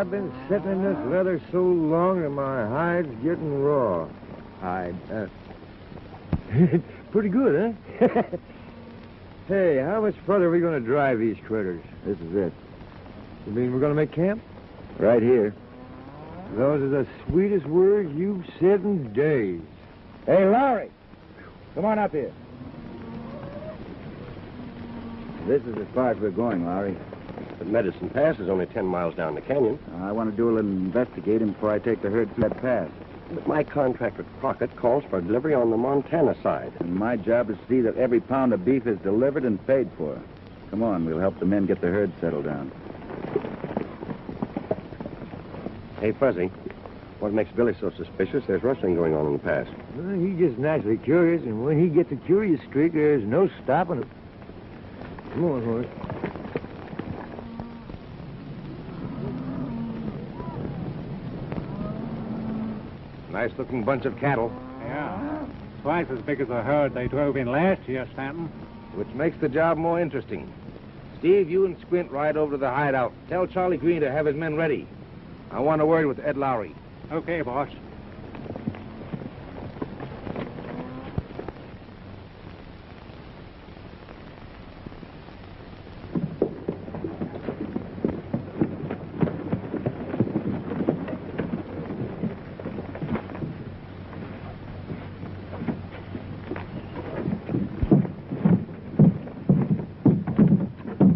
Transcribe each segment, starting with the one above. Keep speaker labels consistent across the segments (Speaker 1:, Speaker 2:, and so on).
Speaker 1: I've been sitting in this leather so long that my hide's getting raw. Hide. Pretty good, huh? Hey, how much further are we going to drive these critters?
Speaker 2: This is it.
Speaker 1: You mean we're going to make camp?
Speaker 2: Right here.
Speaker 1: Those are the sweetest words you've said in days.
Speaker 2: Hey, Lowry. Come on up here. This is as far as we're going, Lowry.
Speaker 3: The Medicine Pass is only 10 miles down the canyon.
Speaker 2: I want to do a little investigating before I take the herd through that pass.
Speaker 3: But my contract with Crockett calls for delivery on the Montana side.
Speaker 2: And my job is to see that every pound of beef is delivered and paid for. Come on, we'll help the men get the herd settled down.
Speaker 3: Hey, Fuzzy, what makes Billy so suspicious? There's rustling going on in the pass.
Speaker 1: Well, he's just naturally curious, and when he gets a curious streak, there's no stopping him. Come on, horse.
Speaker 3: Nice-looking bunch of cattle.
Speaker 4: Yeah. Twice as big as the herd they drove in last year, Stanton.
Speaker 5: Which makes the job more interesting. Steve, you and Squint ride over to the hideout. Tell Charlie Green to have his men ready. I want a word with Ed Lowry.
Speaker 4: Okay, boss.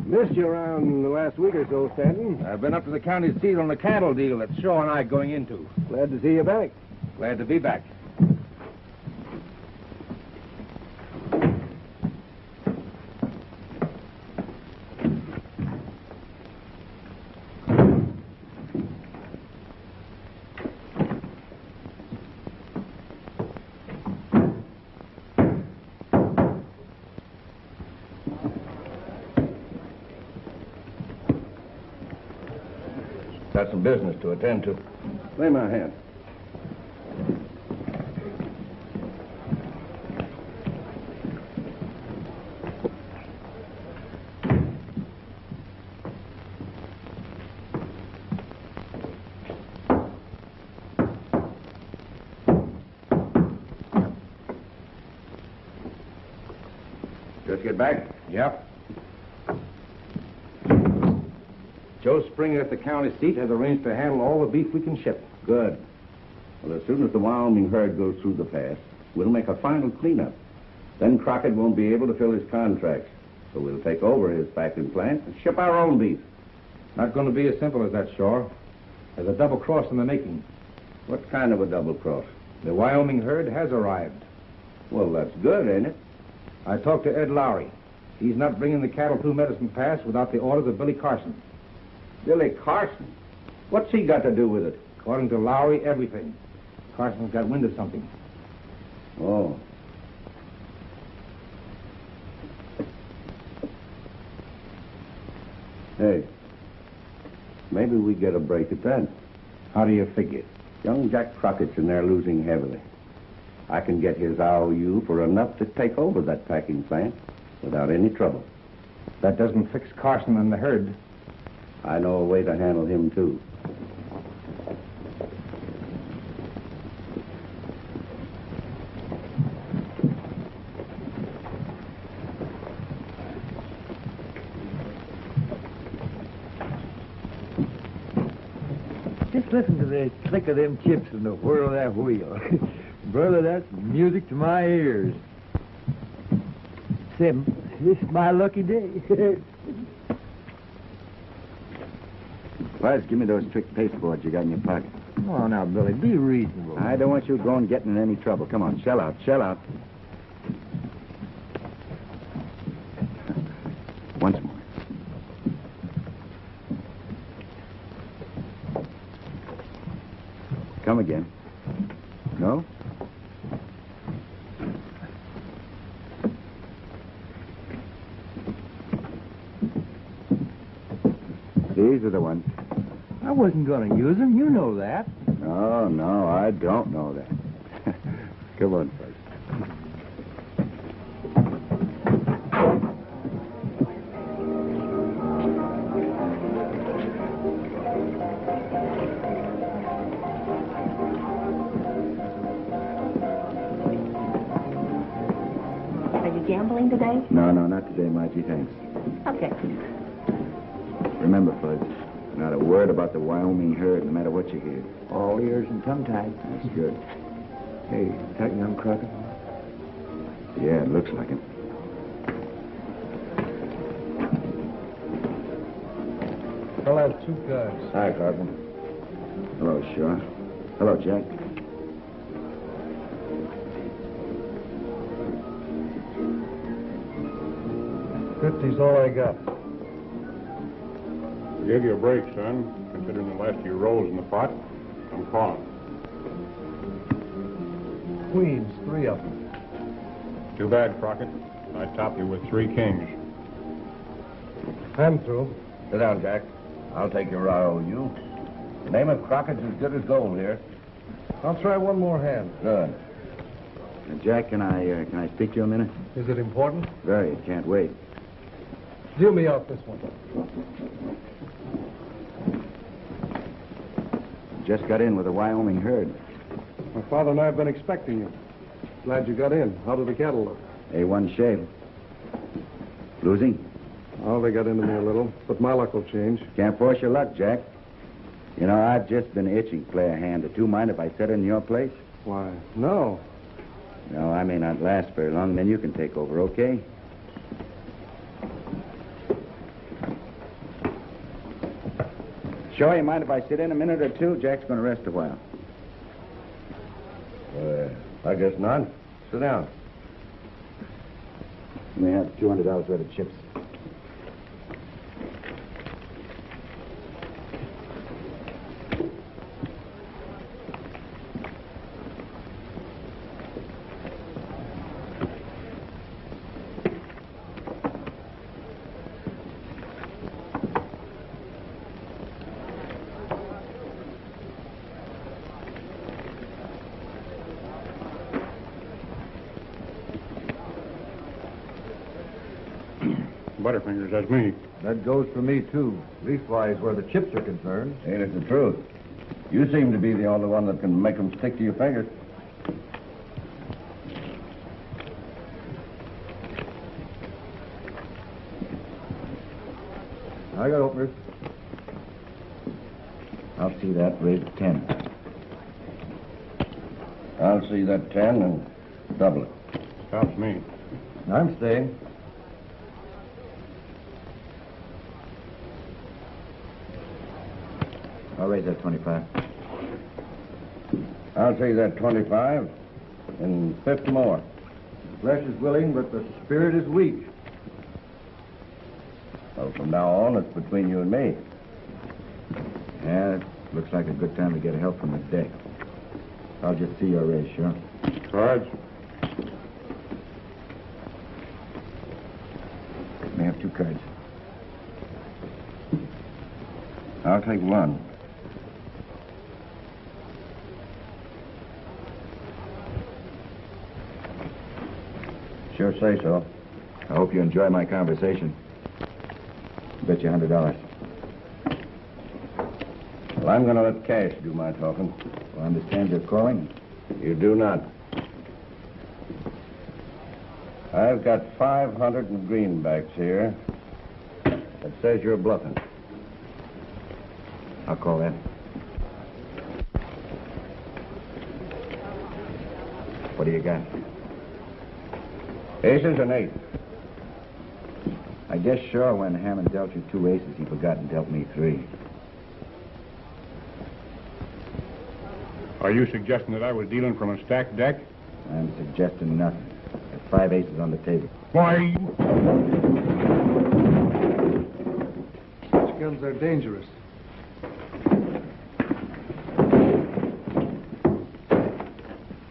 Speaker 3: Missed you around the last week or so, Stanton.
Speaker 5: I've been up to the county seat on the cattle deal that Shaw and I going into.
Speaker 3: Glad to see you back.
Speaker 5: Glad to be back. Got some business to attend to.
Speaker 3: Lay my hand. Just get back?
Speaker 5: Yep. Joe Springer at the county seat has arranged to handle all the beef we can ship.
Speaker 3: Good. Well, as soon as the Wyoming herd goes through the pass, we'll make a final cleanup. Then Crockett won't be able to fill his contracts. So we'll take over his packing plant and ship our own beef.
Speaker 5: Not going to be as simple as that, Shaw. There's a double cross in the making.
Speaker 3: What kind of a double cross?
Speaker 5: The Wyoming herd has arrived.
Speaker 3: Well, that's good, ain't it?
Speaker 5: I talked to Ed Lowry. He's not bringing the cattle through Medicine Pass without the orders of Billy Carson.
Speaker 3: Billy Carson? What's he got to do with it?
Speaker 5: According to Lowry, everything. Carson's got wind of something.
Speaker 3: Oh. Hey, maybe we get a break at that.
Speaker 5: How do you figure?
Speaker 3: Young Jack Crockett's in there losing heavily. I can get his IOU for enough to take over that packing plant without any trouble.
Speaker 5: That doesn't fix Carson and the herd.
Speaker 3: I know a way to handle him, too.
Speaker 1: Just listen to the click of them chips and the whirl of that wheel. Brother, that's music to my ears. Sim, this is my lucky day.
Speaker 2: Buzz, give me those trick pasteboards you got in your pocket.
Speaker 1: Come on now, Billy, be reasonable.
Speaker 2: I don't want you going and getting in any trouble. Come on, shell out, shell out. Once more. Come again. No? These are the ones.
Speaker 1: I wasn't going to use them. You know that.
Speaker 2: No, I don't know that. Come on, Buzz.
Speaker 6: gambling today?
Speaker 2: No, not today, Margie, thanks.
Speaker 6: Okay.
Speaker 2: Remember, Fudge, not a word about the Wyoming herd, no matter what you hear.
Speaker 1: All ears and tongue-tied.
Speaker 2: That's good.
Speaker 1: Hey, tighten on Crockett.
Speaker 2: Yeah, it looks like it.
Speaker 7: I'll have 2 cards.
Speaker 2: Hi, Crockett. Hello, Shaw. Hello, Jack.
Speaker 7: $50's all I got.
Speaker 8: Give you a break, son. Considering the last few rolls in the pot, I'm calling.
Speaker 7: Queens, 3 of them.
Speaker 8: Too bad, Crockett. I top you with 3 kings.
Speaker 7: I'm through.
Speaker 3: Sit down, Jack. I'll take your IOU. The name of Crockett's as good as gold here.
Speaker 7: I'll try one more hand.
Speaker 3: Good.
Speaker 2: Jack, can I speak to you a minute?
Speaker 7: Is it important?
Speaker 2: Very. Can't wait.
Speaker 7: Deal me out this one.
Speaker 2: Just got in with a Wyoming herd.
Speaker 7: My father and I have been expecting you. Glad you got in. How do the cattle look?
Speaker 2: A1 shape. Losing?
Speaker 7: Oh, they got into me a little, but my luck will change.
Speaker 2: Can't force your luck, Jack. You know, I've just been itching to play a hand or two. Mind if I sit in your place?
Speaker 7: Why, no.
Speaker 2: No, I may not last very long. Then you can take over, okay? Sure, you mind if I sit in a minute or two? Jack's going to rest a while.
Speaker 3: I guess not. Sit down.
Speaker 2: You may have $200 worth of chips.
Speaker 8: Butterfingers, that's me.
Speaker 7: That goes for me, too. Leastwise, where the chips are concerned.
Speaker 3: Ain't it the truth? You seem to be the only one that can make them stick to your fingers.
Speaker 7: I got openers.
Speaker 2: I'll see that. Raise 10.
Speaker 3: I'll see that 10 and double it.
Speaker 8: Stops me.
Speaker 7: I'm staying.
Speaker 2: I'll raise that 25.
Speaker 3: I'll see that 25 and 50 more.
Speaker 7: The flesh is willing, but the spirit is weak.
Speaker 3: Well, from now on, it's between you and me.
Speaker 2: Yeah, it looks like a good time to get help from the deck. I'll just see your raise, sure.
Speaker 8: Cards?
Speaker 2: May have 2 cards.
Speaker 3: I'll take one. Sure say so.
Speaker 2: I hope you enjoy my conversation. Bet you $100.
Speaker 3: Well, I'm going to let cash do my talking.
Speaker 2: Well, I understand you're calling.
Speaker 3: You do not. I've got 500 in greenbacks here. That says you're bluffing.
Speaker 2: I'll call that. What do you got?
Speaker 3: Aces and 8.
Speaker 2: I guess sure when Hammond dealt you 2 aces, he forgot and dealt me 3.
Speaker 8: Are you suggesting that I was dealing from a stacked deck?
Speaker 2: I'm suggesting nothing. There's 5 aces on the table.
Speaker 8: Why?
Speaker 7: Such guns are dangerous.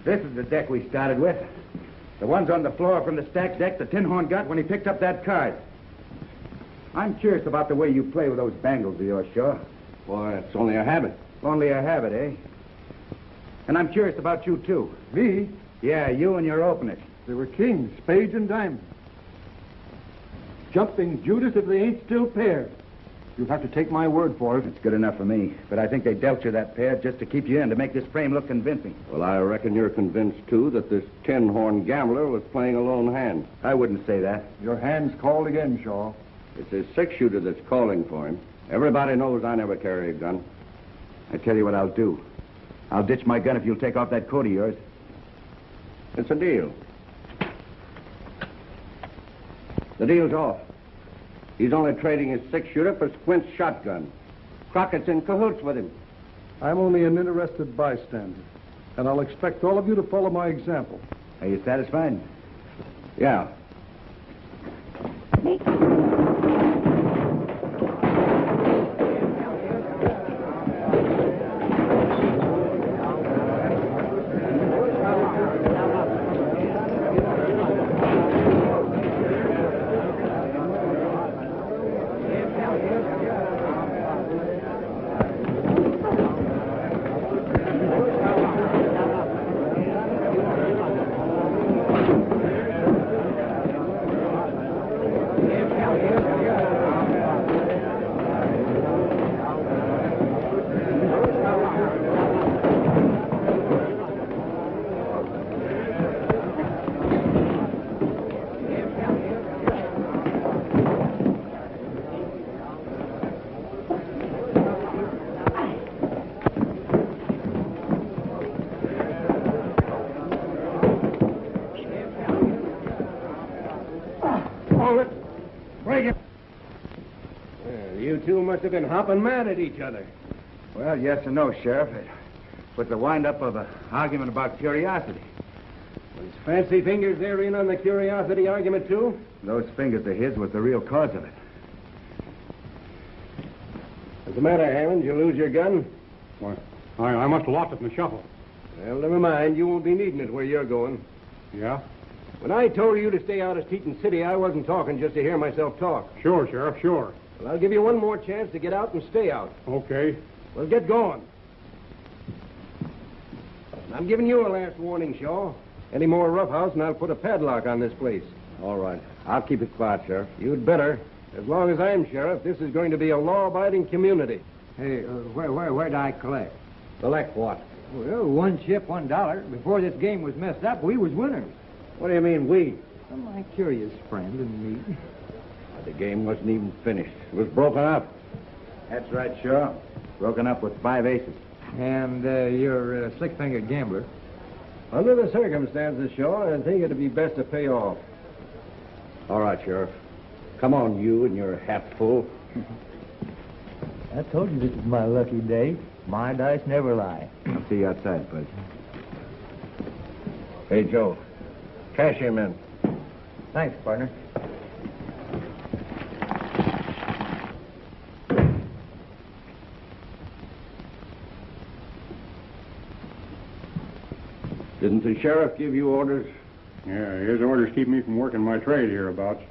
Speaker 5: This is the deck we started with. The ones on the floor from the stacked deck the Tin Horn got when he picked up that card. I'm curious about the way you play with those bangles of yours, sure.
Speaker 3: Boy, it's only a habit.
Speaker 5: Only a habit, eh? And I'm curious about you, too.
Speaker 7: Me?
Speaker 5: Yeah, you and your openers.
Speaker 7: They were kings, spades, and diamonds. Jumping Judas if they ain't still paired. You'll have to take my word for it.
Speaker 5: It's good enough for me. But I think they dealt you that pair just to keep you in, to make this frame look convincing.
Speaker 3: Well, I reckon you're convinced, too, that this tin-horn gambler was playing a lone hand.
Speaker 5: I wouldn't say that.
Speaker 7: Your hand's called again, Shaw.
Speaker 3: It's his six-shooter that's calling for him. Everybody knows I never carry a gun.
Speaker 5: I tell you what I'll do. I'll ditch my gun if you'll take off that coat of yours.
Speaker 3: It's a deal. The deal's off. He's only trading his six-shooter for Squint's shotgun. Crockett's in cahoots with him.
Speaker 7: I'm only an interested bystander, and I'll expect all of you to follow my example.
Speaker 5: Are you satisfied?
Speaker 3: Yeah.
Speaker 1: You two must have been hopping mad at each other.
Speaker 5: Well, yes and no, Sheriff. It was the wind-up of an argument about curiosity.
Speaker 1: Was Fancy Fingers there in on the curiosity argument, too?
Speaker 5: Those fingers of his was the real cause of it.
Speaker 1: What's the matter, Hammond? Did you lose your gun?
Speaker 8: Why, I must have lost it in the shuffle.
Speaker 1: Well, never mind. You won't be needing it where you're going.
Speaker 8: Yeah?
Speaker 1: When I told you to stay out of Teton City, I wasn't talking just to hear myself talk.
Speaker 8: Sure, Sheriff, sure.
Speaker 1: Well, I'll give you one more chance to get out and stay out.
Speaker 8: Okay.
Speaker 1: Well, get going. I'm giving you a last warning, Shaw. Any more roughhouse, and I'll put a padlock on this place.
Speaker 3: All right. I'll keep it quiet, Sheriff.
Speaker 1: You'd better. As long as I'm sheriff, this is going to be a law-abiding community.
Speaker 6: Hey, where'd I collect?
Speaker 1: Collect what?
Speaker 6: Well, one chip, $1. Before this game was messed up, we was winners.
Speaker 1: What do you mean, we?
Speaker 6: Well, my curious friend and me.
Speaker 3: The game wasn't even finished. It was broken up.
Speaker 5: That's right, sure. Broken up with 5 aces.
Speaker 6: And you're a slick-fingered gambler.
Speaker 1: Under the circumstances, Shaw, I think it'd be best to pay off.
Speaker 3: All right, Sheriff. Come on, you and your hat full.
Speaker 9: I told you this is my lucky day. My dice never lie.
Speaker 5: I'll see you outside, Bud.
Speaker 3: Hey, Joe. Cash him in.
Speaker 9: Thanks, partner.
Speaker 3: Didn't the sheriff give you orders?
Speaker 8: Yeah, his orders keep me from working my trade hereabouts.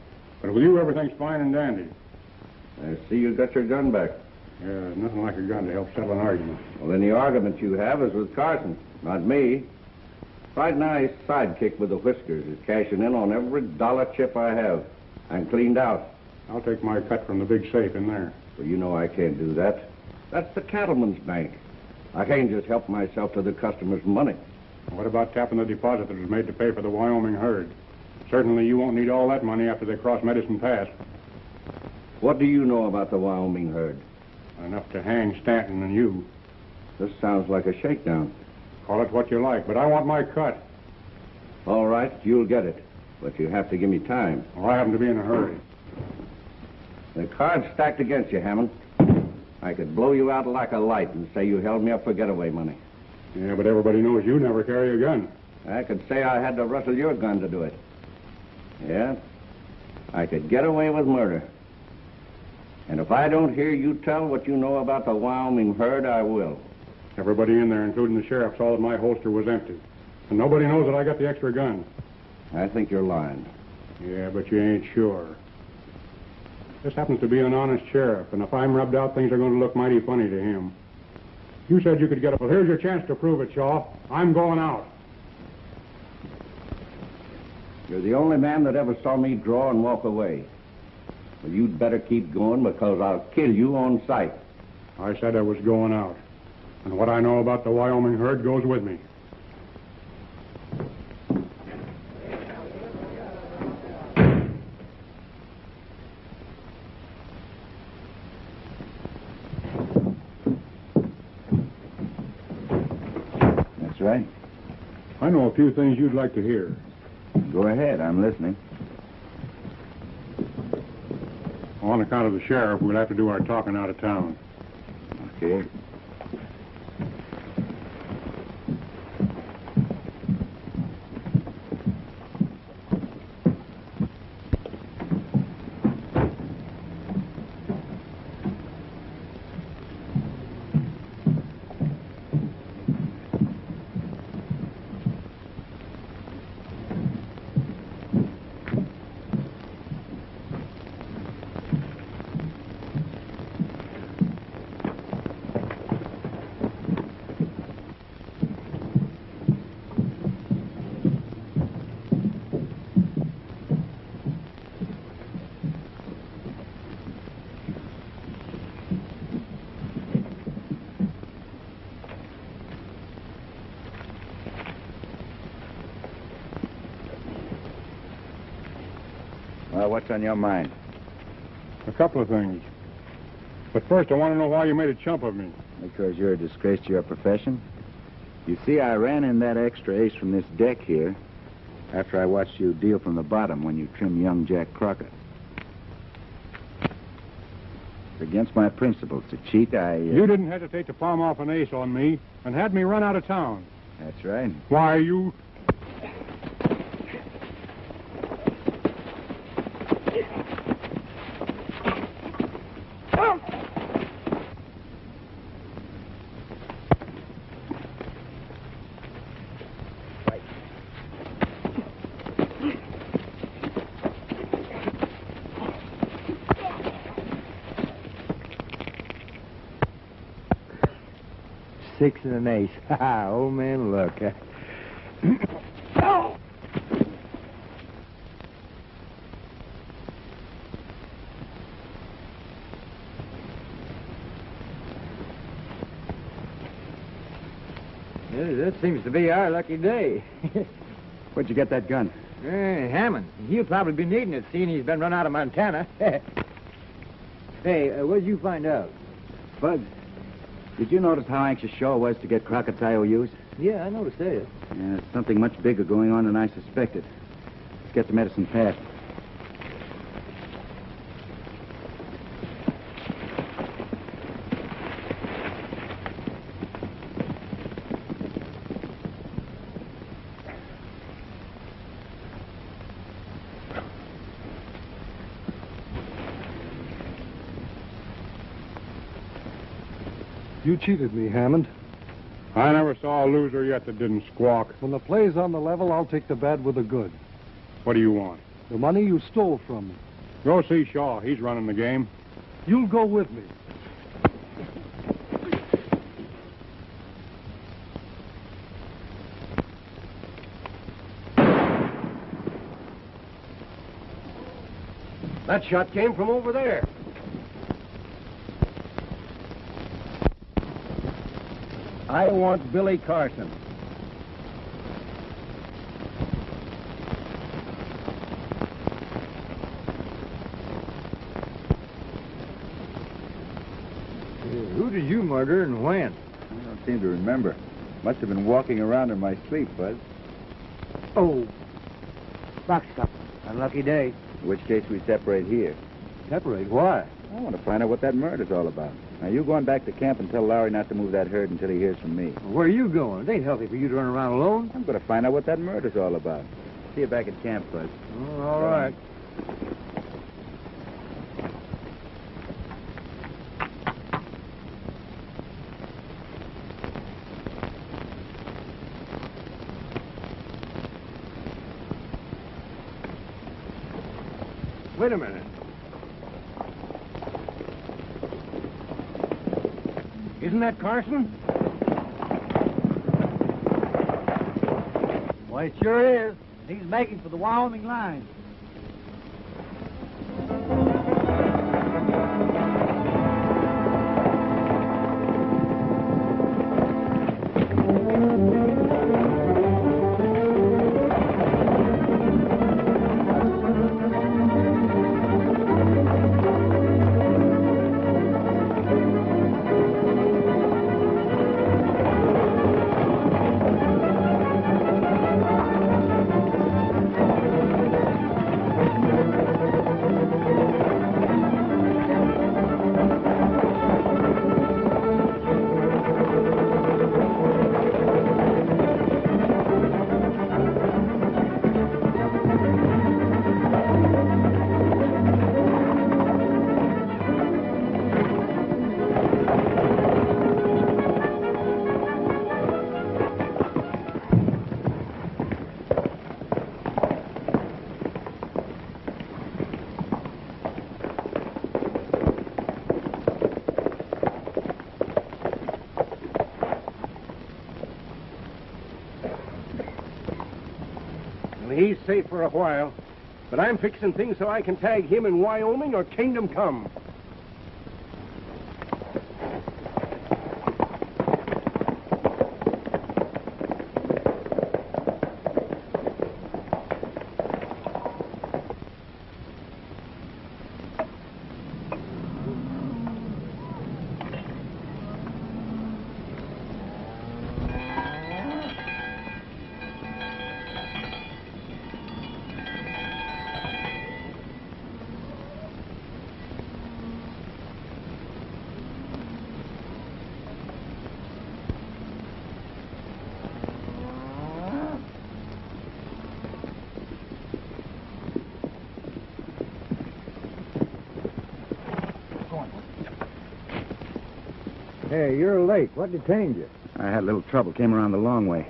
Speaker 8: But with you, everything's fine and dandy.
Speaker 3: I see you got your gun back.
Speaker 8: Yeah, nothing like a gun to help settle an argument.
Speaker 3: Well, then the argument you have is with Carson, not me. Right now, his sidekick with the whiskers is cashing in on every dollar chip I have. I'm cleaned out.
Speaker 8: I'll take my cut from the big safe in there.
Speaker 3: Well, you know I can't do that. That's the cattleman's bank. I can't just help myself to the customer's money.
Speaker 8: What about tapping the deposit that was made to pay for the Wyoming herd? Certainly you won't need all that money after they cross Medicine Pass.
Speaker 3: What do you know about the Wyoming herd?
Speaker 8: Enough to hang Stanton and you.
Speaker 3: This sounds like a shakedown.
Speaker 8: Call it what you like, but I want my cut.
Speaker 3: All right, you'll get it. But you have to give me time.
Speaker 8: Well, I happen to be in a hurry.
Speaker 3: The card's stacked against you, Hammond. I could blow you out like a light and say you held me up for getaway money.
Speaker 8: Yeah, but everybody knows you never carry a gun.
Speaker 3: I could say I had to rustle your gun to do it. Yeah, I could get away with murder. And if I don't hear you tell what you know about the Wyoming herd, I will.
Speaker 8: Everybody in there, including the sheriff, saw that my holster was empty. And nobody knows that I got the extra gun.
Speaker 3: I think you're lying.
Speaker 8: Yeah, but you ain't sure. This happens to be an honest sheriff, and if I'm rubbed out, things are going to look mighty funny to him. You said you could get up. Well, here's your chance to prove it, Shaw. I'm going out.
Speaker 3: You're the only man that ever saw me draw and walk away. Well, you'd better keep going because I'll kill you on sight.
Speaker 8: I said I was going out. And what I know about the Wyoming herd goes with me.
Speaker 2: That's right.
Speaker 8: I know a few things you'd like to hear.
Speaker 2: Go ahead, I'm listening.
Speaker 8: On account of the sheriff, we'll have to do our talking out of town.
Speaker 2: Okay. Well, what's on your mind?
Speaker 8: A couple of things. But first, I want to know why you made a chump of me.
Speaker 2: Because you're a disgrace to your profession? You see, I ran in that extra ace from this deck here after I watched you deal from the bottom when you trimmed young Jack Crockett. It's against my principles to cheat.
Speaker 8: You didn't hesitate to palm off an ace on me and had me run out of town.
Speaker 2: That's right.
Speaker 8: Why, you...
Speaker 1: Six and an ace. Ha! Old man, look. That seems to be our lucky day.
Speaker 2: Where'd you get that gun?
Speaker 1: Hammond. He'll probably be needing it, seeing he's been run out of Montana. Hey, what'd you find out?
Speaker 2: Bud, did you notice how anxious Shaw was to get Crockett's IOUs?
Speaker 1: Yeah, I noticed that.
Speaker 2: Yeah, there's something much bigger going on than I suspected. Let's get the medicine fast.
Speaker 7: You cheated me, Hammond.
Speaker 8: I never saw a loser yet that didn't squawk.
Speaker 7: When the play's on the level, I'll take the bad with the good.
Speaker 8: What do you want?
Speaker 7: The money you stole from me.
Speaker 8: Go see Shaw. He's running the game.
Speaker 7: You'll go with me.
Speaker 5: That shot came from over there. I want Billy Carson.
Speaker 1: Who did you murder and when?
Speaker 2: I don't seem to remember. Must have been walking around in my sleep, Bud.
Speaker 1: Oh, box stop. Unlucky day.
Speaker 2: In which case we separate here.
Speaker 1: Separate? Why?
Speaker 2: I want to find out what that murder's all about. Now, you going back to camp and tell Lowry not to move that herd until he hears from me.
Speaker 1: Where are you going? It ain't healthy for you to run around alone.
Speaker 2: I'm going to find out what that murder's all about. See you back at camp, Bud.
Speaker 1: Oh, all right.
Speaker 5: Wait a minute. Isn't that Carson?
Speaker 6: Well, it sure is. He's making for the Wyoming line.
Speaker 10: safe for a while, but I'm fixing things so I can tag him in Wyoming or Kingdom Come.
Speaker 1: Hey, you're late. What detained you?
Speaker 5: I had a little trouble. Came around the long way.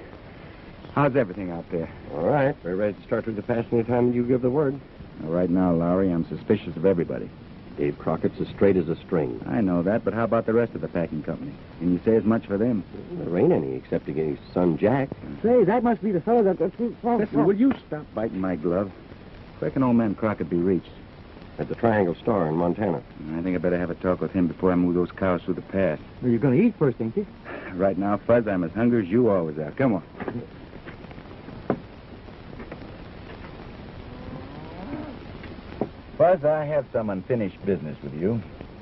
Speaker 5: How's everything out there?
Speaker 10: All right. We're ready to start with the pass any time you give the word.
Speaker 5: Well, right now, Lowry, I'm suspicious of everybody.
Speaker 10: Dave Crockett's as straight as a string.
Speaker 5: I know that, but how about the rest of the packing company? Can you say as much for them?
Speaker 10: There ain't any, except against his son Jack.
Speaker 1: Say, that must be the fellow that...
Speaker 5: Listen, will you stop biting my glove? Where can old man Crockett be reached?
Speaker 10: At the Triangle Store in Montana.
Speaker 5: I think I better have a talk with him before I move those cows through the pass.
Speaker 1: Well, you're going to eat first, ain't you?
Speaker 5: Right now, Fuzz, I'm as hungry as you always are. Come on. Fuzz, I have some unfinished business with you.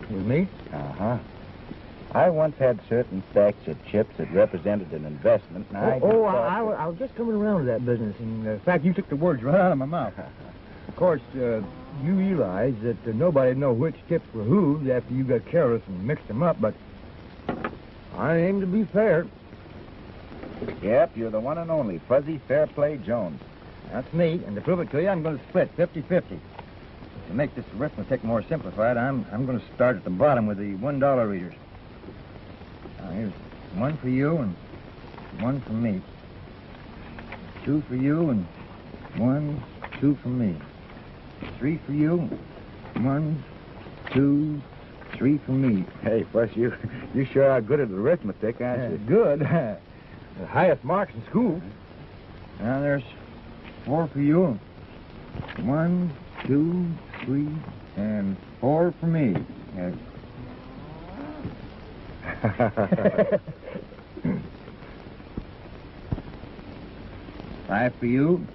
Speaker 1: With me?
Speaker 5: Uh-huh. I once had certain stacks of chips that represented an investment, and I
Speaker 1: was just coming around to that business. In fact, you took the words right out of my mouth. Of course, you realize that nobody'd know which chips were whose after you got careless and mixed them up, but I aim to be fair.
Speaker 5: Yep, you're the one and only Fuzzy Fairplay Jones.
Speaker 1: That's me, and to prove it to you, I'm going to split 50-50. To make this arithmetic more simplified, I'm going to start at the bottom with the $1 readers. Now, here's one for you and one for me. Two for you and 1, 2 for me. 3 for you. 1, 2, 3 for me.
Speaker 5: Hey, Fuzz, you sure are good at arithmetic, aren't you?
Speaker 1: Good. The highest marks in school. Now there's 4 for you. 1, 2, 3, and 4 for me. 5 for you.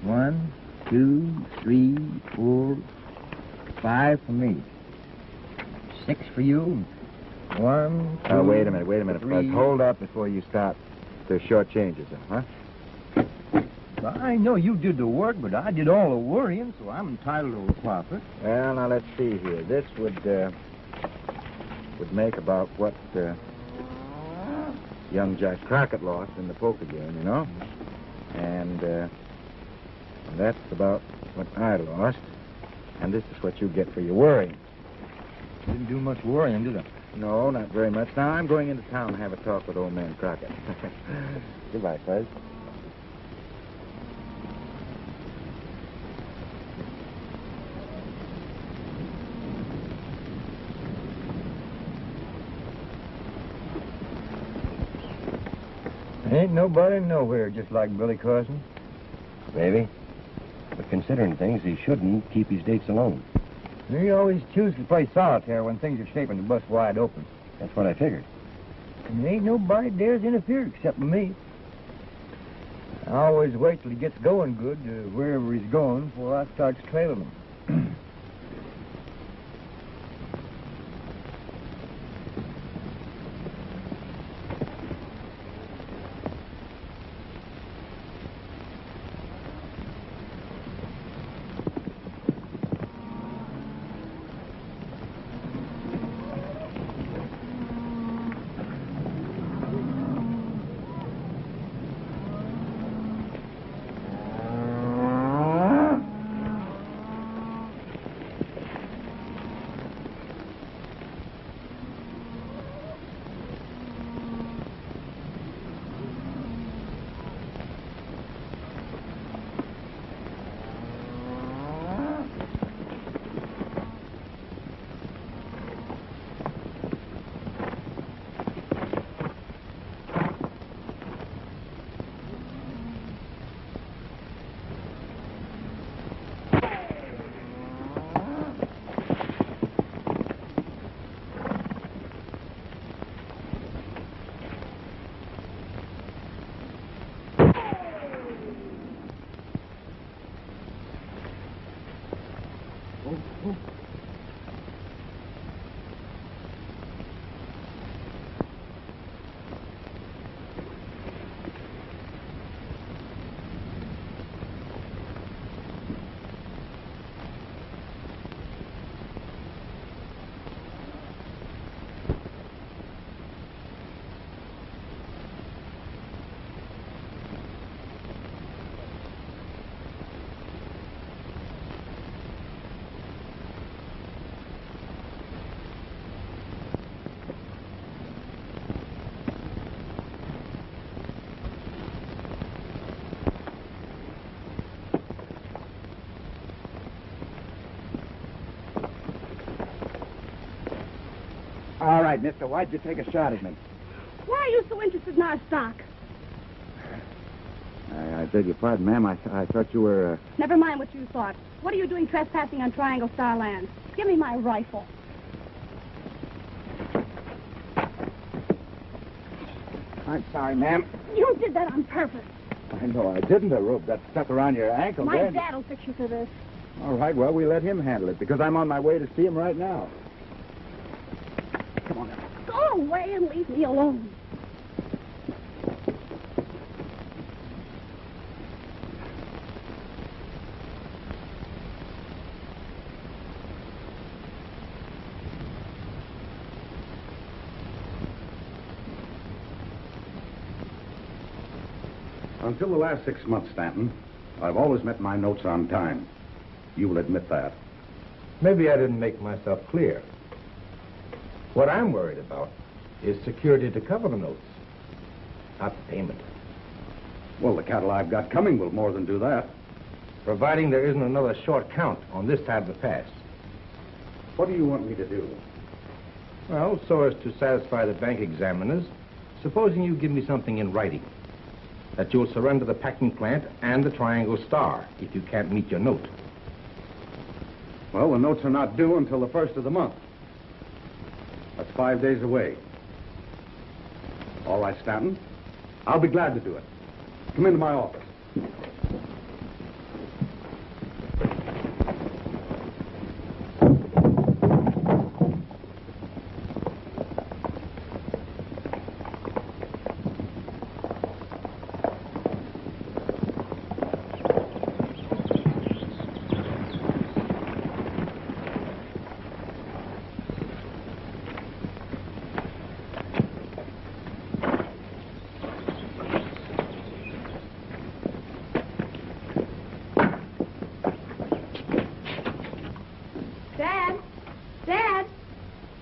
Speaker 1: 1, 2, 3, 4, 5 for me. 6 for you. 1, 2,
Speaker 5: wait a minute, Fuzz. Hold up before you start to short changes, huh?
Speaker 1: Well, I know you did the work, but I did all the worrying, so I'm entitled to a profit.
Speaker 5: Well, now let's see here. This would make about what young Jack Crockett lost in the poker game, you know? And that's about what I lost. And this is what you get for your worrying.
Speaker 1: Didn't do much worrying, did I?
Speaker 5: No, not very much. Now, I'm going into town and have a talk with old man Crockett. Goodbye, Fuzz.
Speaker 1: Ain't nobody nowhere just like Billy Carson.
Speaker 10: Maybe. But considering things, he shouldn't keep his dates alone.
Speaker 1: He always chooses to play solitaire when things are shaping to bust wide open.
Speaker 10: That's what I figured.
Speaker 1: And there ain't nobody dares interfere except me. I always wait till he gets going good wherever he's going before I start trailing him.
Speaker 5: All right, mister, why'd you take a shot at me?
Speaker 11: Why are you so interested in our stock?
Speaker 2: I beg your pardon, ma'am. I thought you were...
Speaker 11: Never mind what you thought. What are you doing trespassing on Triangle Star Land? Give me my rifle.
Speaker 5: I'm sorry, ma'am.
Speaker 11: You did that on purpose.
Speaker 5: I know I didn't. The rope got stuck around your ankle.
Speaker 11: My
Speaker 5: then.
Speaker 11: dad'll fix you for this.
Speaker 5: All right, well, we let him handle it because I'm on my way to see him right now. Come on now.
Speaker 11: Go away and leave me alone.
Speaker 5: Until the last 6 months, Stanton, I've always met my notes on time. You will admit that.
Speaker 6: Maybe I didn't make myself clear. What I'm worried about is security to cover the notes, not payment.
Speaker 5: Well, the cattle I've got coming will more than do that.
Speaker 6: Providing there isn't another short count on this side of the pass.
Speaker 5: What do you want me to do?
Speaker 6: Well, so as to satisfy the bank examiners, supposing you give me something in writing. That you'll surrender the packing plant and the Triangle Star if you can't meet your note.
Speaker 5: Well, the notes are not due until the 1st of the month. That's 5 days away. All right, Stanton. I'll be glad to do it. Come into my office.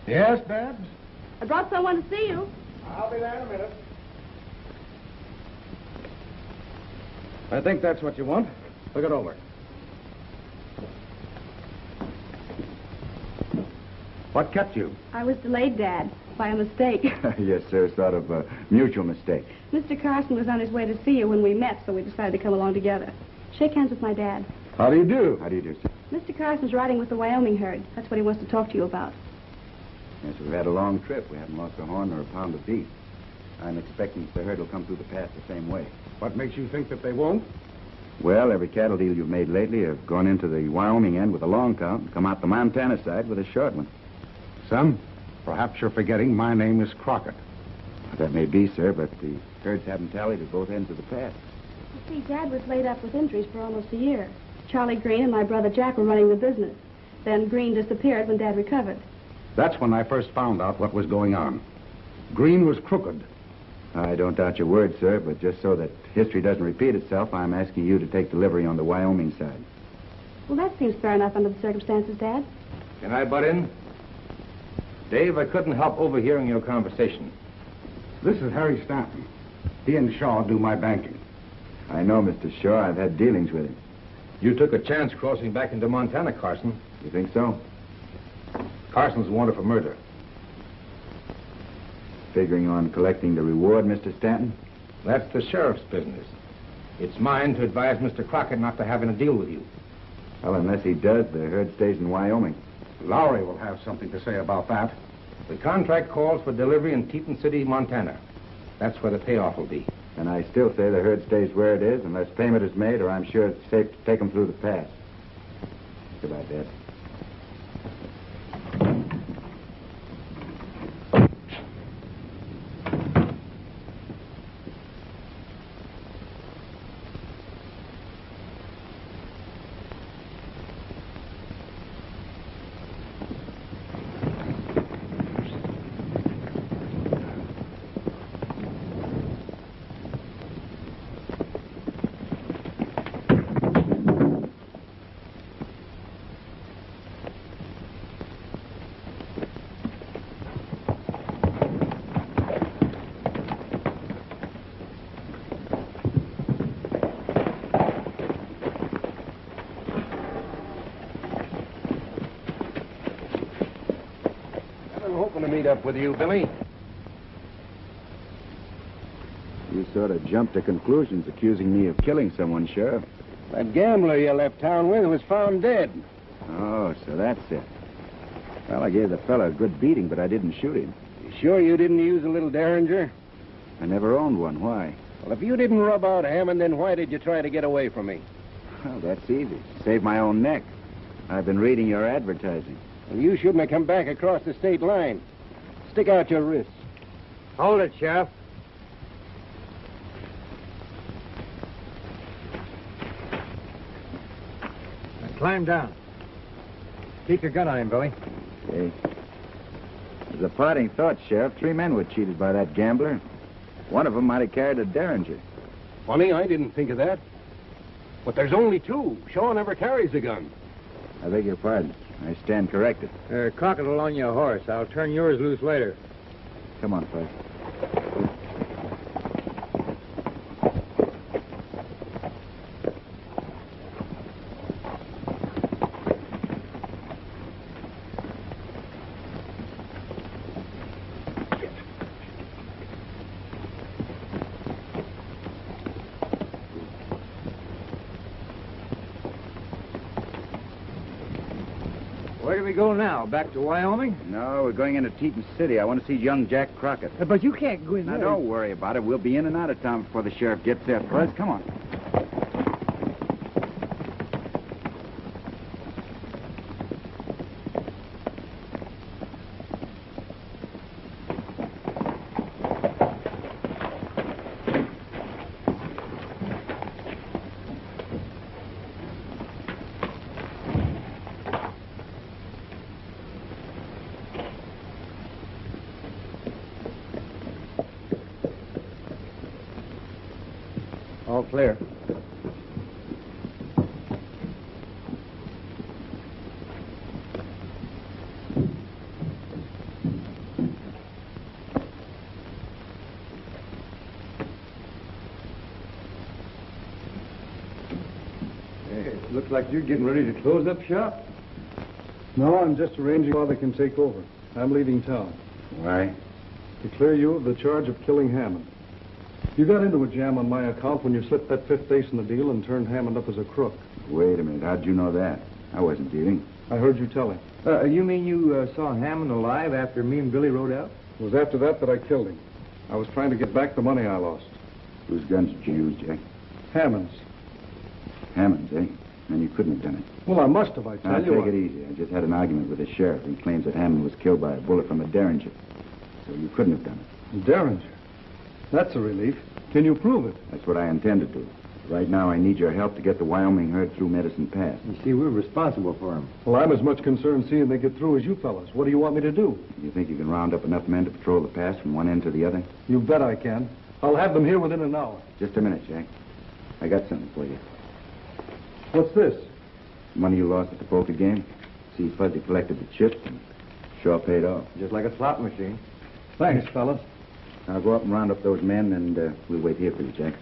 Speaker 6: Yes, Babs?
Speaker 11: I brought someone to see you.
Speaker 6: I'll be there in a minute.
Speaker 5: I think that's what you want. Look it over. What kept you?
Speaker 11: I was delayed, Dad, by a mistake.
Speaker 2: Yes, sir. Sort of a mutual mistake.
Speaker 11: Mr. Carson was on his way to see you when we met, so we decided to come along together. Shake hands with my dad.
Speaker 5: How do you do?
Speaker 2: How do you do, sir?
Speaker 11: Mr. Carson's riding with the Wyoming herd. That's what he wants to talk to you about.
Speaker 2: Yes, we've had a long trip. We haven't lost a horn or a pound of beef. I'm expecting the herd will come through the pass the same way.
Speaker 5: What makes you think that they won't?
Speaker 2: Well, every cattle deal you've made lately have gone into the Wyoming end with a long count and come out the Montana side with a short one.
Speaker 5: Son, perhaps you're forgetting my name is Crockett.
Speaker 2: That may be, sir, but the herds haven't tallied at both ends of the pass.
Speaker 11: You see, Dad was laid up with injuries for almost a year. Charlie Green and my brother Jack were running the business. Then Green disappeared when Dad recovered.
Speaker 5: That's when I first found out what was going on. Green was crooked.
Speaker 2: I don't doubt your word, sir, but just so that history doesn't repeat itself, I'm asking you to take delivery on the Wyoming side.
Speaker 11: Well, that seems fair enough under the circumstances, Dad.
Speaker 6: Can I butt in? Dave, I couldn't help overhearing your conversation.
Speaker 5: This is Harry Stanton. He and Shaw do my banking.
Speaker 2: I know, Mr. Shaw. I've had dealings with him.
Speaker 6: You took a chance crossing back into Montana, Carson.
Speaker 2: You think so?
Speaker 6: Carson's wanted for murder.
Speaker 2: Figuring on collecting the reward, Mr. Stanton?
Speaker 6: That's the sheriff's business. It's mine to advise Mr. Crockett not to have a deal with you.
Speaker 2: Well, unless he does, the herd stays in Wyoming.
Speaker 5: Lowry will have something to say about that.
Speaker 6: The contract calls for delivery in Teton City, Montana. That's where the payoff will be.
Speaker 2: And I still say the herd stays where it is unless payment is made, or I'm sure it's safe to take them through the pass. Goodbye, Dad.
Speaker 10: up with you, Billy?
Speaker 2: You sort of jumped to conclusions accusing me of killing someone, Sheriff.
Speaker 10: That gambler you left town with was found dead.
Speaker 2: Oh, so that's it. Well, I gave the fella a good beating, but I didn't shoot him.
Speaker 10: You sure you didn't use a little Derringer?
Speaker 2: I never owned one. Why?
Speaker 10: Well, if you didn't rub out Hammond, then why did you try to get away from me?
Speaker 2: Well, that's easy. Save my own neck. I've been reading your advertising.
Speaker 10: Well, you shouldn't have come back across the state line. Stick out your wrists.
Speaker 1: Hold it, Sheriff. Now climb down. Keep your gun on him, Billy.
Speaker 2: Okay. As a parting thought, Sheriff, 3 men were cheated by that gambler. One of them might have carried a Derringer.
Speaker 10: Funny, I didn't think of that. But there's only 2. Shaw never carries a gun.
Speaker 2: I beg your pardon. I stand corrected.
Speaker 1: Crockett will own your horse. I'll turn yours loose later.
Speaker 2: Come on, Fudge.
Speaker 1: Where do we go now? Back to Wyoming?
Speaker 2: No, we're going into Teton City. I want to see young Jack Crockett.
Speaker 1: But you can't go in
Speaker 2: Now,
Speaker 1: there.
Speaker 2: don't worry about it. We'll be in and out of town before the sheriff gets there, Fuzz. Come on.
Speaker 1: All clear.
Speaker 5: Hey, looks like you're getting ready to close up shop. No, I'm just arranging how they can take over. I'm leaving town.
Speaker 2: Why?
Speaker 5: To clear you of the charge of killing Hammond. You got into a jam on my account when you slipped that 5th ace in the deal and turned Hammond up as a crook.
Speaker 2: Wait a minute. How'd you know that? I wasn't dealing.
Speaker 5: I heard you tell him.
Speaker 1: You mean you saw Hammond alive after me and Billy rode out?
Speaker 5: It was after that I killed him. I was trying to get back the money I lost.
Speaker 2: Whose guns did you use, Jack?
Speaker 5: Hammond's.
Speaker 2: Hammond's, eh? Then you couldn't have done it.
Speaker 5: Well, I must have, I tell
Speaker 2: Now,
Speaker 5: you.
Speaker 2: take it easy. I just had an argument with the sheriff. He claims that Hammond was killed by a bullet from a Derringer. So you couldn't have done it.
Speaker 5: Derringer? That's a relief. Can you prove it?
Speaker 2: That's what I intended to. Right now, I need your help to get the Wyoming herd through Medicine Pass.
Speaker 1: You see, we're responsible for him.
Speaker 5: Well, I'm as much concerned seeing they get through as you fellas. What do you want me to do?
Speaker 2: You think you can round up enough men to patrol the pass from one end to the other?
Speaker 5: You bet I can. I'll have them here within an hour.
Speaker 2: Just a minute, Jack. I got something for you.
Speaker 5: What's this?
Speaker 2: Money you lost at the poker game. See, Fuzzy collected the chips and sure paid off.
Speaker 1: Just like a slot machine.
Speaker 5: Thanks, fellas.
Speaker 2: I'll go up and round up those men, and we'll wait here for you, Jack.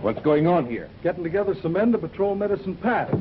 Speaker 10: What's going on here?
Speaker 5: Getting together some men to patrol Medicine Pass.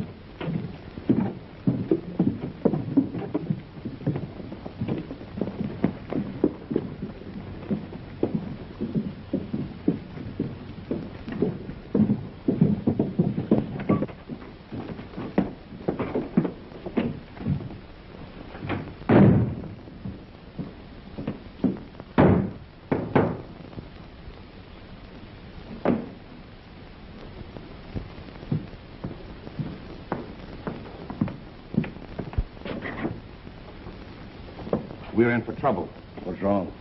Speaker 6: We're in for trouble.
Speaker 10: What's wrong?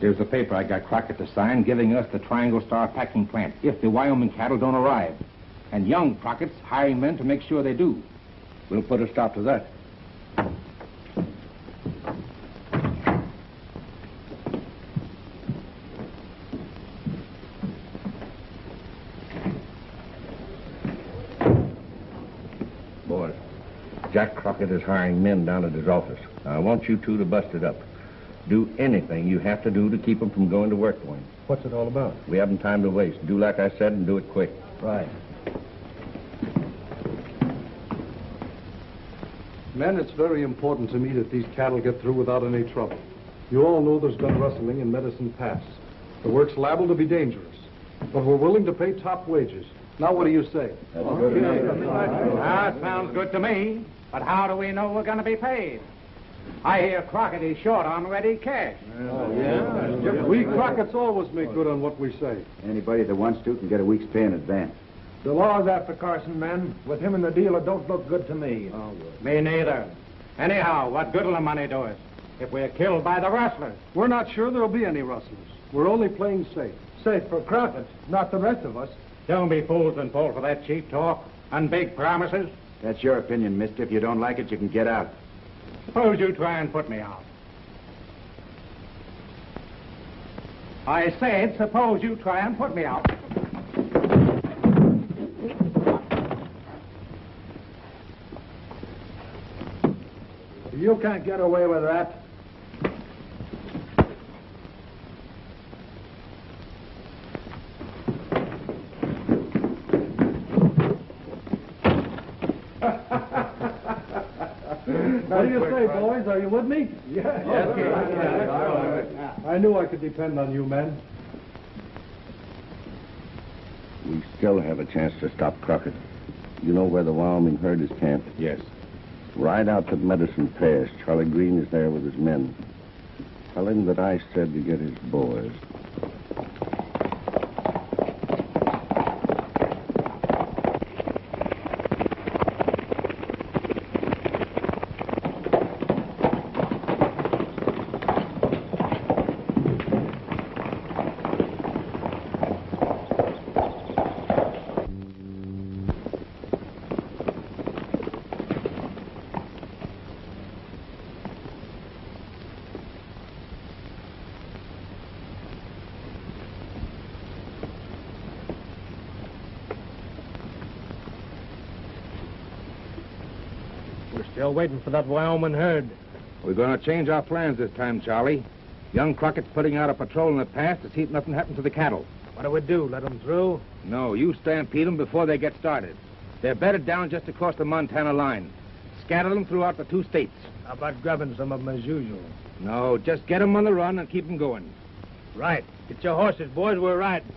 Speaker 6: There's a paper I got Crockett to sign giving us the Triangle Star packing plant if the Wyoming cattle don't arrive. And young Crockett's hiring men to make sure they do.
Speaker 10: We'll put a stop to that. Boys, Jack Crockett is hiring men down at his office. I want you two to bust it up. Do anything you have to do to keep him from going to work for him.
Speaker 6: What's it all about?
Speaker 3: We haven't time to waste. Do like I said and do it quick.
Speaker 1: Right.
Speaker 7: Men, it's very important to me that these cattle get through without any trouble. You all know there's been rustling in Medicine Pass. The work's liable to be dangerous. But we're willing to pay top wages. Now, what do you say?
Speaker 4: That sounds good to me. But how do we know we're going to be paid? I hear Crockett is short on ready cash.
Speaker 7: We Crockett's always make good on what we say.
Speaker 2: Anybody that wants to can get a week's pay in advance.
Speaker 9: The law's after Carson, men. With him in the deal, it don't look good to me.
Speaker 4: Me neither. Anyhow, what good will the money do us if we're killed by the rustlers?
Speaker 7: We're not sure there'll be any rustlers. We're only playing safe.
Speaker 9: Safe for Crockett, not the rest of us.
Speaker 4: Don't be fools and fall for that cheap talk and big promises.
Speaker 2: That's your opinion, mister. If you don't like it, you can get out.
Speaker 4: Suppose you try and put me out. I said, suppose you try and put me out.
Speaker 9: You can't get away with that.
Speaker 7: What do you say, boys? Are you with me?
Speaker 9: Yeah.
Speaker 7: I knew I could depend on you, men.
Speaker 3: We still have a chance to stop Crockett. You know where the Wyoming herd is camped?
Speaker 6: Yes.
Speaker 3: Ride out to Medicine Pass. Charlie Green is there with his men. Tell him that I said to get his boys.
Speaker 10: Still waiting for that Wyoming herd.
Speaker 6: We're going to change our plans this time, Charlie. Young Crockett's putting out a patrol in the pass to see if nothing happens to the cattle.
Speaker 10: What do we do? Let them through?
Speaker 6: No, you stampede them before they get started. They're bedded down just across the Montana line. Scatter them throughout the 2 states.
Speaker 10: How about grabbing some of them as usual?
Speaker 6: No, just get them on the run and keep them going.
Speaker 10: Right. Get your horses, boys. We're riding.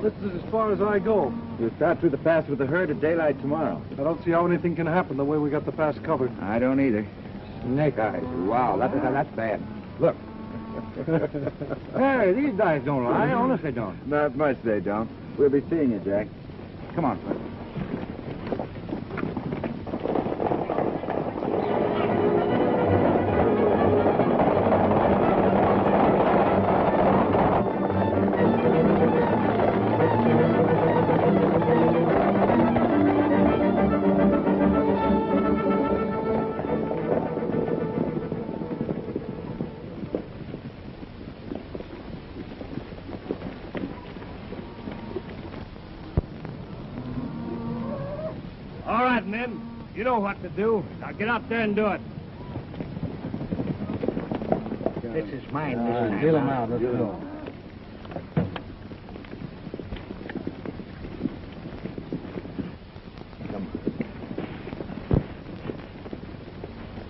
Speaker 7: This is as far as I go.
Speaker 2: We'll start through the pass with the herd at daylight tomorrow.
Speaker 7: I don't see how anything can happen the way we got the pass covered.
Speaker 2: I don't either.
Speaker 1: Snake eyes. Wow, that's bad. Look. Hey, these guys don't lie. Honestly don't.
Speaker 2: Not much they don't. We'll be seeing you, Jack. Come on, Flint.
Speaker 10: All right, men. You know what to do. Now get out there and do it. This is mine.
Speaker 9: Deal him out. Let's go.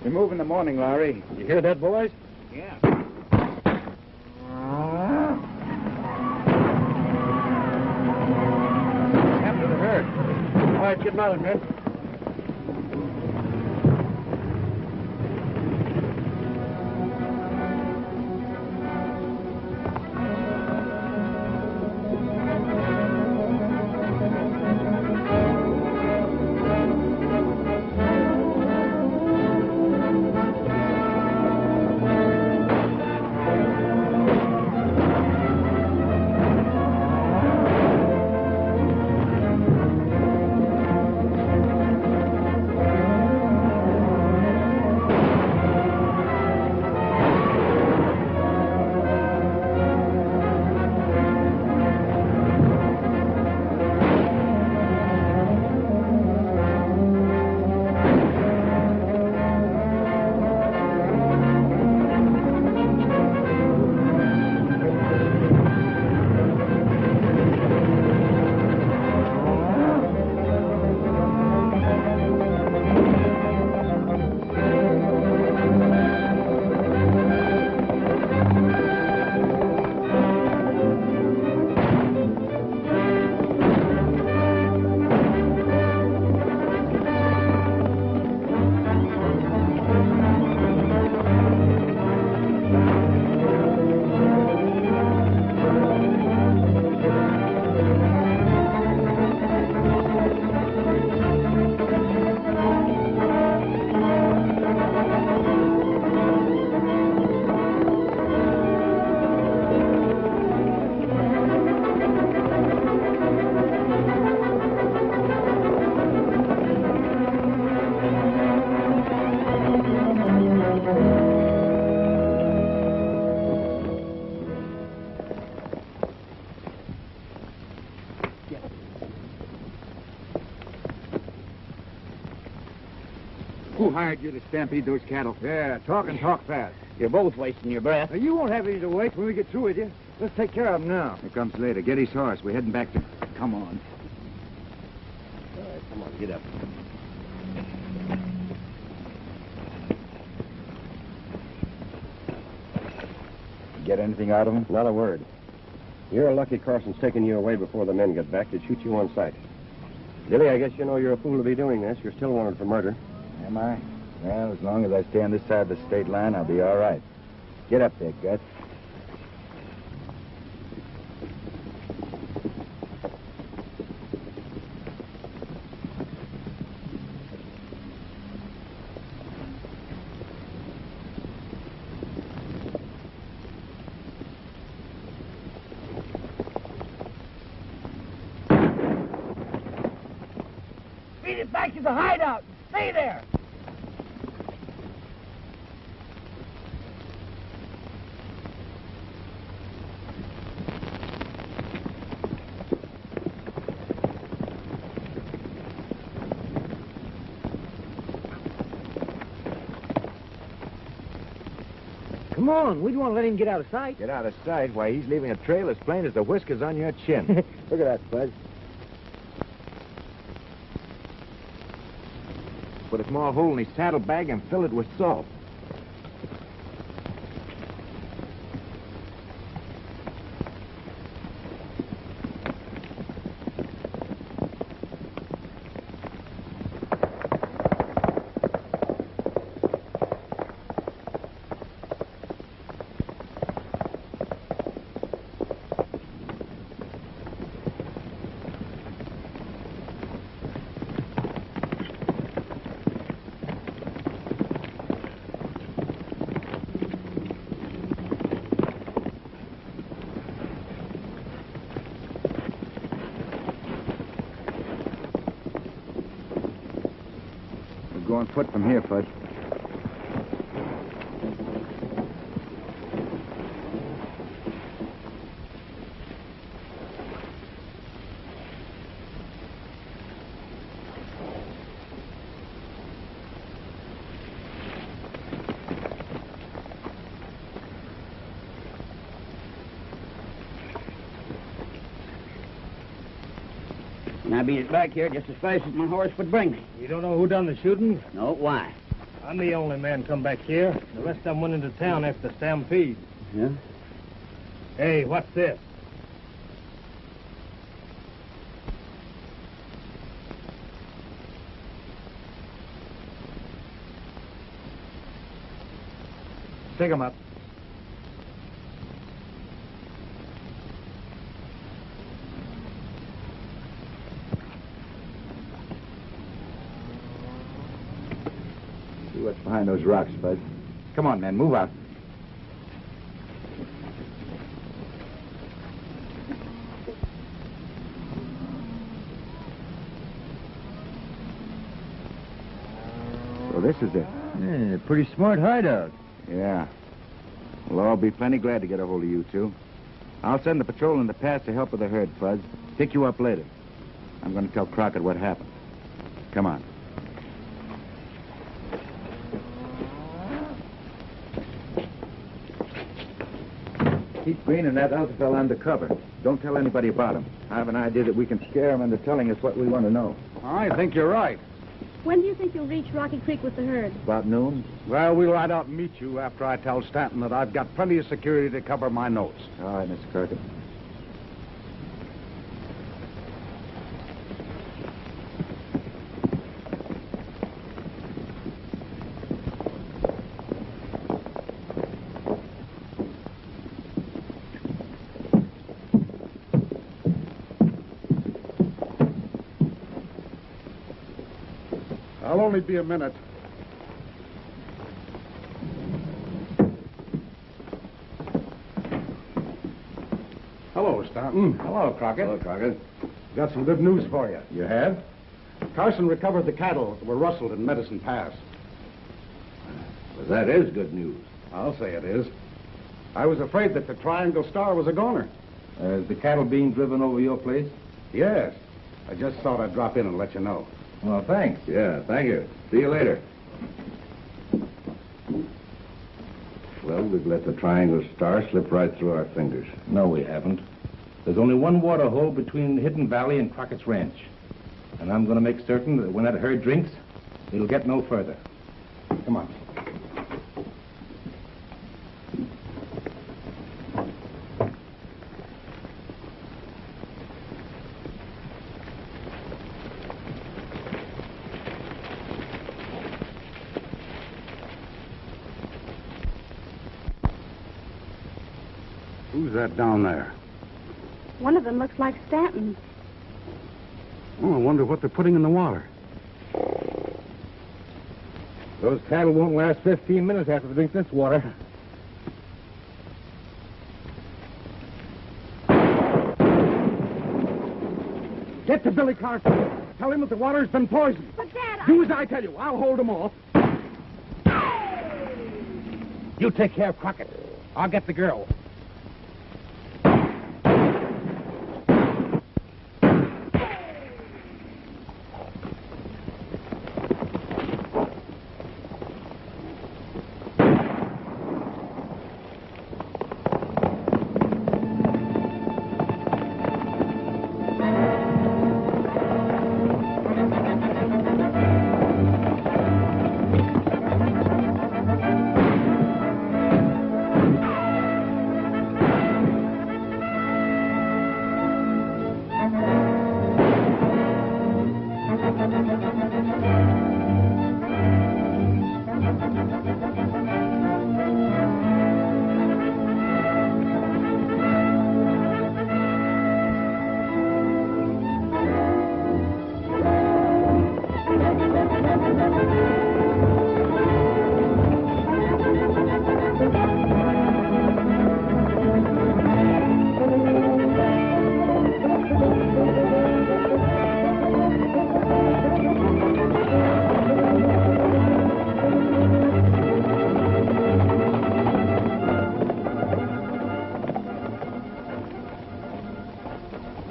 Speaker 2: We move in the morning, Lowry.
Speaker 10: You hear that, boys?
Speaker 4: Yeah.
Speaker 10: After the herd. All right, get mounted, men.
Speaker 2: Who hired you to stampede those cattle?
Speaker 1: Yeah, talk and talk fast.
Speaker 12: You're both wasting your breath.
Speaker 1: Now, you won't have any to wait when we get through with you. Let's take care of him now.
Speaker 2: Here comes later. Get his horse. We're heading back to... Come on.
Speaker 10: All right, come on, get up.
Speaker 2: Get anything out of him?
Speaker 10: Not a word. You're lucky Carson's taking you away before the men get back. They'd shoot you on sight. Billy, I guess you know you're a fool to be doing this. You're still wanted for murder.
Speaker 2: Am I? Well, as long as I stay on this side of the state line, I'll be all right. Get up there, Gut.
Speaker 9: Beat it back to the hideout. Stay there.
Speaker 1: Come on, we don't want to let him get out of sight.
Speaker 2: Get out of sight? Why, he's leaving a trail as plain as the whiskers on your chin.
Speaker 1: Look at that, Spud.
Speaker 2: Put a small hole in his saddlebag and fill it with salt. Go on foot from here, Fudge.
Speaker 12: And I beat it back here just as fast as my horse would bring me.
Speaker 13: You don't know who done the shooting?
Speaker 12: No, why?
Speaker 13: I'm the only man come back here. The rest of them went into town after the stampede.
Speaker 12: Yeah?
Speaker 13: Hey, what's this?
Speaker 1: Take him up.
Speaker 2: See what's behind those rocks, Bud. Come on, man, move out. So this is it.
Speaker 1: Yeah, pretty smart hideout.
Speaker 2: Yeah. Well, I'll be plenty glad to get a hold of you two. I'll send the patrol in the pass to help with the herd, Fuzz. Pick you up later. I'm going to tell Crockett what happened. Come on. Keep Green and that other fellow undercover. Don't tell anybody about him. I have an idea that we can scare him into telling us what we want to know.
Speaker 5: I think you're right.
Speaker 11: When do you think you'll reach Rocky Creek with the herd?
Speaker 2: About noon?
Speaker 5: Well, we'll ride out and meet you after I tell Stanton that I've got plenty of security to cover my nose.
Speaker 2: All right, Mr. Crockett.
Speaker 7: I'll only be a minute. Hello, Stanton.
Speaker 5: Hello, Crockett.
Speaker 3: Hello, Crockett.
Speaker 5: Got some good news for you.
Speaker 3: You have?
Speaker 5: Carson recovered the cattle that were rustled in Medicine Pass.
Speaker 3: Well, that is good news.
Speaker 5: I'll say it is. I was afraid that the Triangle Star was a goner.
Speaker 6: Is the cattle being driven over your place?
Speaker 5: Yes. I just thought I'd drop in and let you know.
Speaker 6: Well, thanks.
Speaker 3: Yeah, thank you. See you later. Well, we've let the triangle star slip right through our fingers.
Speaker 6: No, we haven't. There's only one water hole between Hidden Valley and Crockett's Ranch. And I'm going to make certain that when that herd drinks, it'll get no further. Come on.
Speaker 8: Who's that down there?
Speaker 11: One of them looks like Stanton.
Speaker 8: Oh, I wonder what they're putting in the water.
Speaker 6: Those cattle won't last 15 minutes after they drink this water.
Speaker 5: Get to Billy Carson. Tell him that the water's been poisoned.
Speaker 11: But, Dad,
Speaker 5: Do as I tell you. I'll hold them off.
Speaker 4: You take care of Crockett. I'll get the girl.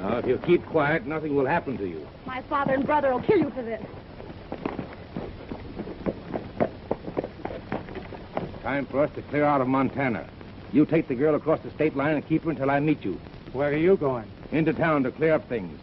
Speaker 6: Now, if you keep quiet, nothing will happen to you.
Speaker 11: My father and brother will kill you for this.
Speaker 6: Time for us to clear out of Montana. You take the girl across the state line and keep her until I meet you.
Speaker 4: Where are you going?
Speaker 6: Into town to clear up things.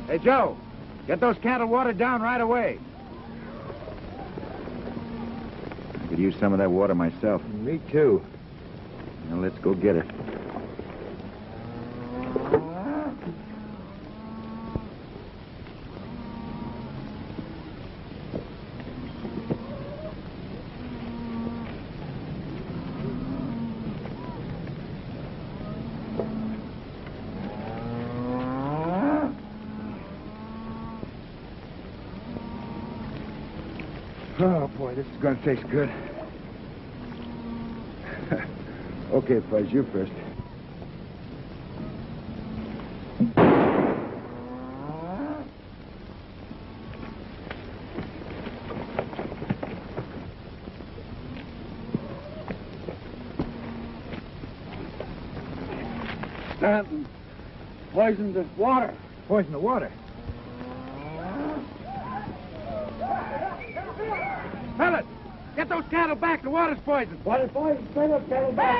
Speaker 5: Hey, Joe, get those cattle watered down right away.
Speaker 2: I could use some of that water myself.
Speaker 1: Me too.
Speaker 2: Now, let's go get it.
Speaker 5: Oh, boy, this is going to taste good. Okay, Fuzz, you first.
Speaker 12: Stanton poisoned the water.
Speaker 1: Poison the water.
Speaker 5: Fellas, get those cattle back. The water's poisoned.
Speaker 12: Water's poisoned. Bring those cattle back.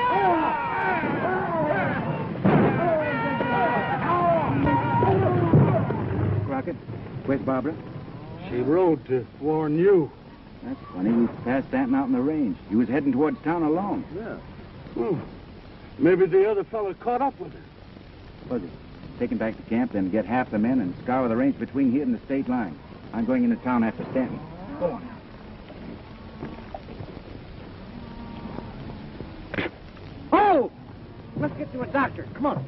Speaker 2: Crockett, where's Barbara?
Speaker 7: She rode to warn you.
Speaker 2: That's funny. We passed Stanton out in the range. He was heading towards town alone.
Speaker 7: Yeah. Well, maybe the other fella caught up with her.
Speaker 2: Was he? Take him back to camp, then get half the men and scour the range between here and the state line. I'm going into town after Stanton. Go on now.
Speaker 12: Oh! Let's get to a doctor. Come on.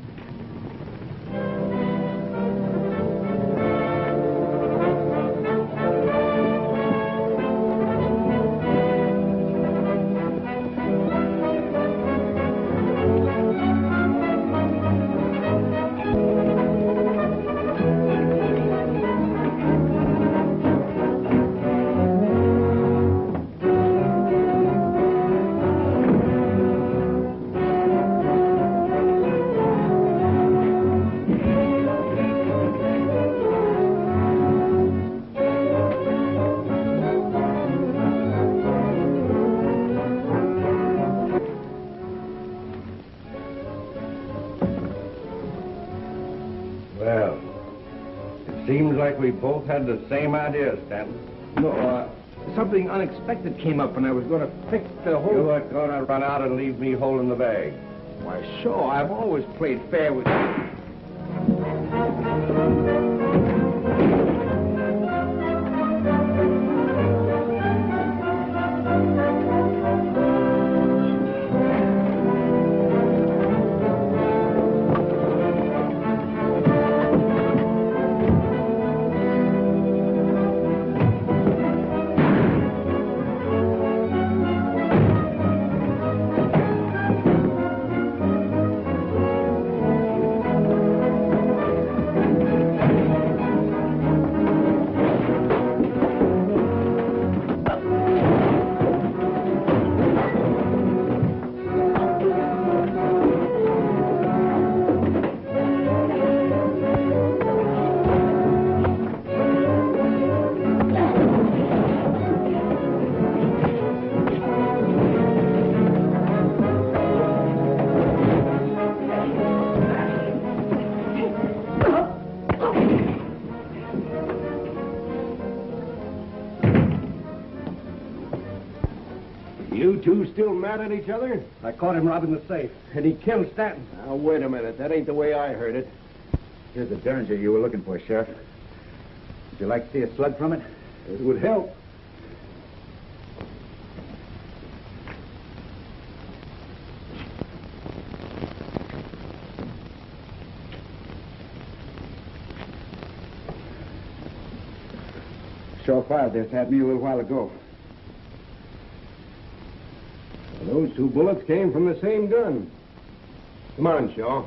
Speaker 3: Well, it seems like we both had the same idea, Stanton.
Speaker 6: No, something unexpected came up, and I was going to fix the whole...
Speaker 3: You weren't going to run out and leave me holding the bag.
Speaker 6: Why, sure, I've always played fair with you.
Speaker 10: You two still mad at each other?
Speaker 3: I caught him robbing the safe, and he killed Stanton.
Speaker 10: Now, wait a minute. That ain't the way I heard it.
Speaker 5: Here's the derringer you were looking for, Sheriff. Would you like to see a slug from it?
Speaker 10: It would help.
Speaker 5: Shaw fired this at me a little while ago.
Speaker 10: Those two bullets came from the same gun. Come on, Shaw.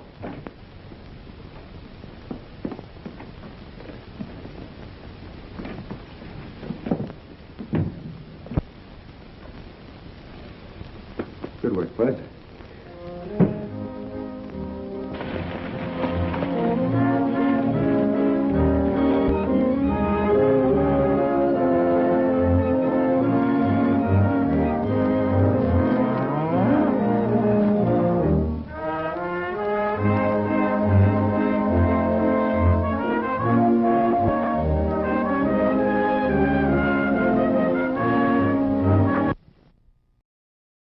Speaker 5: Good work, Bud.